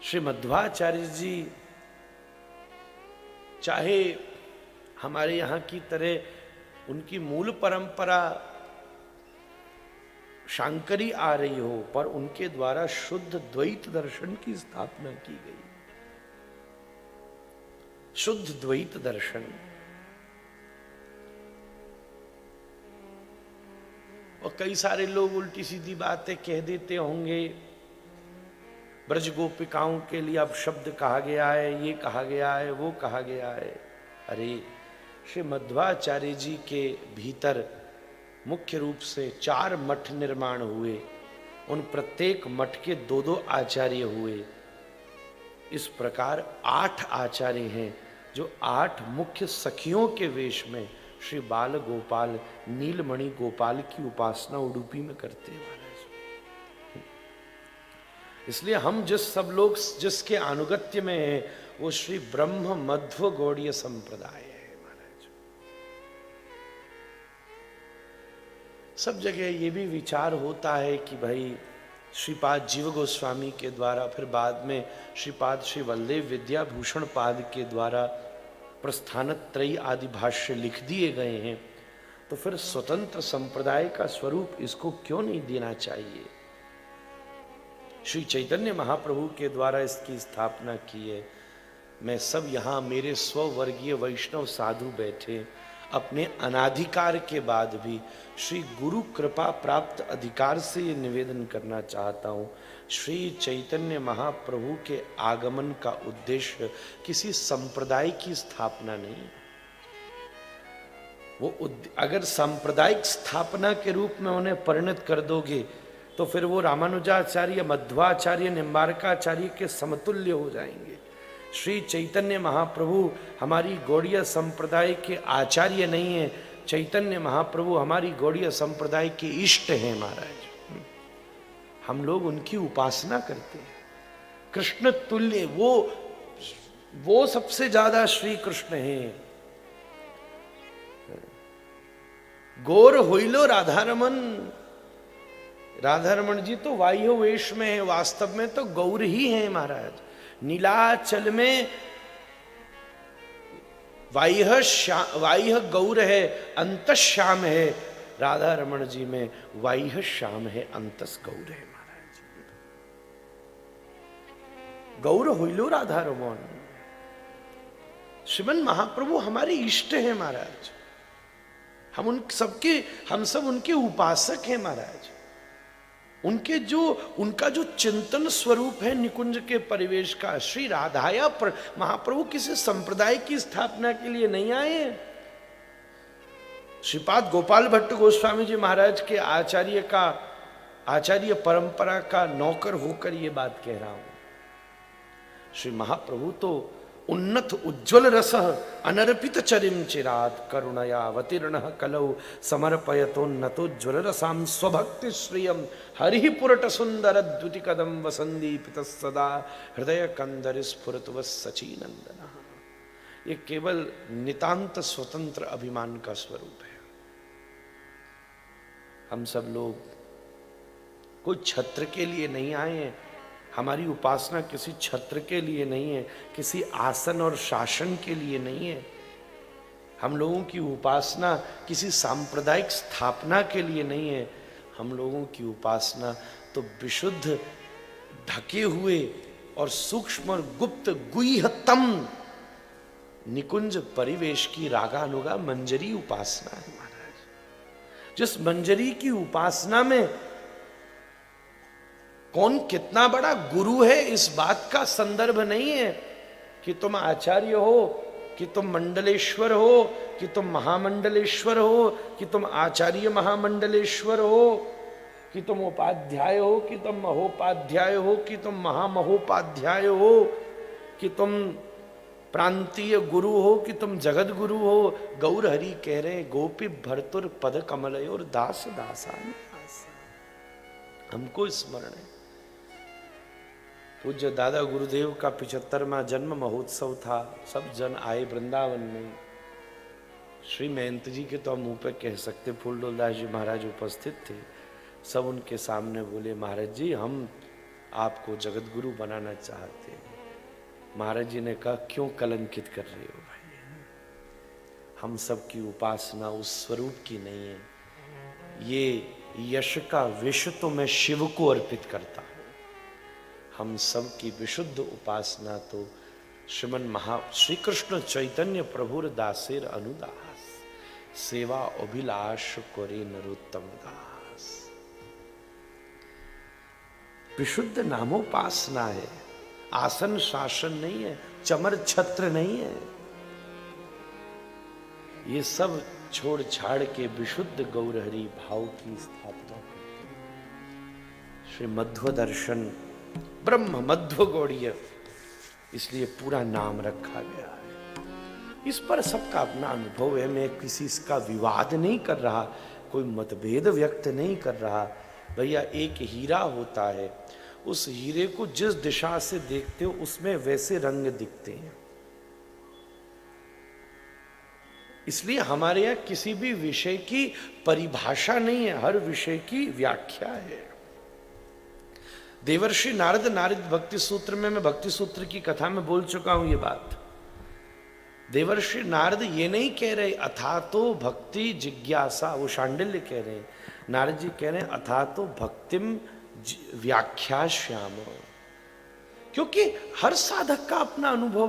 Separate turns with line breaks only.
श्री मध्वाचार्य जी चाहे हमारे यहाँ की तरह उनकी मूल परंपरा शांकरी आ रही हो, पर उनके द्वारा शुद्ध द्वैत दर्शन की स्थापना की गई। शुद्ध द्वैत दर्शन। और कई सारे लोग उल्टी सीधी बातें कह देते होंगे, ब्रज गोपिकाओं के लिए अब शब्द कहा गया है, ये कहा गया है, वो कहा गया है। अरे श्री मध्वाचार्य जी के भीतर मुख्य रूप से 4 मठ निर्माण हुए, उन प्रत्येक मठ के 2-2 आचार्य हुए। इस प्रकार 8 आचार्य हैं जो 8 मुख्य सखियों के वेश में श्री बाल गोपाल नीलमणि गोपाल की उपासना उडुपी में करते हैं महाराज। इसलिए हम सब लोग जिसके अनुगत्य में हैं वो श्री ब्रह्म मध्व गौड़ीय संप्रदाय है महाराज। सब जगह ये भी विचार होता है कि भाई श्रीपाद जीव गोस्वामी के द्वारा, फिर बाद में श्रीपाद श्री बलदेव विद्याभूषण पाद के द्वारा प्रस्थानत्रयी आदि भाष्य लिख दिए गए हैं, तो फिर स्वतंत्र संप्रदाय का स्वरूप इसको क्यों नहीं देना चाहिए। श्री चैतन्य महाप्रभु के द्वारा इसकी स्थापना की है। मैं सब यहाँ मेरे स्ववर्गीय वैष्णव साधु बैठे अपने अनाधिकार के बाद भी श्री गुरु कृपा प्राप्त अधिकार से ये निवेदन करना चाहता हूँ, श्री चैतन्य महाप्रभु के आगमन का उद्देश्य किसी संप्रदाय की स्थापना नहीं। वो अगर सांप्रदायिक स्थापना के रूप में उन्हें परिणत कर दोगे तो फिर वो रामानुजाचार्य, मध्वाचार्य, निम्बारकाचार्य के समतुल्य हो जाएंगे। श्री चैतन्य महाप्रभु हमारी गौड़ीय संप्रदाय के आचार्य नहीं है, चैतन्य महाप्रभु हमारी गौड़ीय संप्रदाय के इष्ट हैं महाराज। हम लोग उनकी उपासना करते हैं। कृष्ण तुल्य वो सबसे ज्यादा श्री कृष्ण हैं। गौर होइलो राधारमन, राधारमण जी तो वाह्य वेश में है, वास्तव में तो गौर ही है महाराज। नीलाचल में वाह्य गौर है, अंतस श्याम है। राधा रमण जी में वाह्य श्याम है, अंतस गौर है महाराज। गौर होइलो राधा रमण। श्रीमन महाप्रभु हमारे इष्ट हैं महाराज। हम सब उनके उपासक हैं महाराज। उनका जो चिंतन स्वरूप है निकुंज के परिवेश का, श्री राधाया महाप्रभु किसी संप्रदाय की स्थापना के लिए नहीं आए हैं। श्रीपाद गोपाल भट्ट गोस्वामी जी महाराज के आचार्य परंपरा का नौकर होकर ये बात कह रहा हूं। श्री महाप्रभु तो उन्नत उज्ज्वल रस अनर्पित चरिम चिरात करुणया अवतीर्ण कलौ समर्पयतोन्नतोज्ज्वल रसाम स्वभक्ति श्रियम हरि पुरट सुंदर द्युति कदम वसंदीपित सदा हृदय कंदर स्फुरत सची नंदन। ये केवल नितांत स्वतंत्र अभिमान का स्वरूप है। हम सब लोग कोई छत्र के लिए नहीं आए हैं। हमारी उपासना किसी छत्र के लिए नहीं है, किसी आसन और शासन के लिए नहीं है। हम लोगों की उपासना किसी सांप्रदायिक स्थापना के लिए नहीं है। हम लोगों की उपासना तो विशुद्ध ढके हुए और सूक्ष्म और गुप्त गुह्यतम निकुंज परिवेश की रागानुगा मंजरी उपासना है महाराज। जिस मंजरी की उपासना में कौन कितना बड़ा गुरु है इस बात का संदर्भ नहीं है कि तुम आचार्य हो, कि तुम मंडलेश्वर हो, कि तुम महामंडलेश्वर हो, कि तुम आचार्य महामंडलेश्वर हो, कि तुम उपाध्याय हो, कि तुम महोपाध्याय हो, कि तुम महामहोपाध्याय हो, कि तुम प्रांतीय गुरु हो, कि तुम जगत गुरु हो। गौर हरि कह रहे गोपी भरतुर पद कमलयोर दास दासान। हमको स्मरण है पूज्य दादा गुरुदेव का 75वां जन्म महोत्सव था। सब जन आए वृंदावन में। श्री महंत जी के तो हम मुंह पे कह सकते, फूलडोलदास जी महाराज उपस्थित थे। सब उनके सामने बोले, महाराज जी हम आपको जगत गुरु बनाना चाहते हैं। महाराज जी ने कहा, क्यों कलंकित कर रहे हो भाई, हम सब की उपासना उस स्वरूप की नहीं है। ये यश का विष तो मैं शिव को अर्पित करता हूं। हम सब की विशुद्ध उपासना तो श्रीमन श्री कृष्ण चैतन्य प्रभुर दासेर अनुदास, सेवा अभिलाष करे नरोत्तम दास। विशुद्ध नामोपासना है, आसन शासन नहीं है, चमर छत्र नहीं है। ये सब छोड़ छाड़ के विशुद्ध गौरहरि भाव की स्थापना करते हैं। श्री मध्व दर्शन ब्रह्म मध्व गौड़ीय, इसलिए पूरा नाम रखा गया है। इस पर सबका अपना अनुभव है। मैं किसी इसका विवाद नहीं कर रहा, कोई मतभेद व्यक्त नहीं कर रहा। भैया एक हीरा होता है, उस हीरे को जिस दिशा से देखते हो उसमें वैसे रंग दिखते हैं। इसलिए हमारे यहाँ किसी भी विषय की परिभाषा नहीं है, हर विषय की व्याख्या है। देवर्षि नारद नारद भक्ति सूत्र में, मैं भक्ति सूत्र की कथा में बोल चुका हूं ये बात। देवर्षि नारद ये नहीं कह रहे अथा तो भक्ति जिज्ञासा, वो शांडिल्य कह रहे हैं। नारद जी कह रहे हैं अथा तो भक्तिम व्याख्या श्याम, क्योंकि हर साधक का अपना अनुभव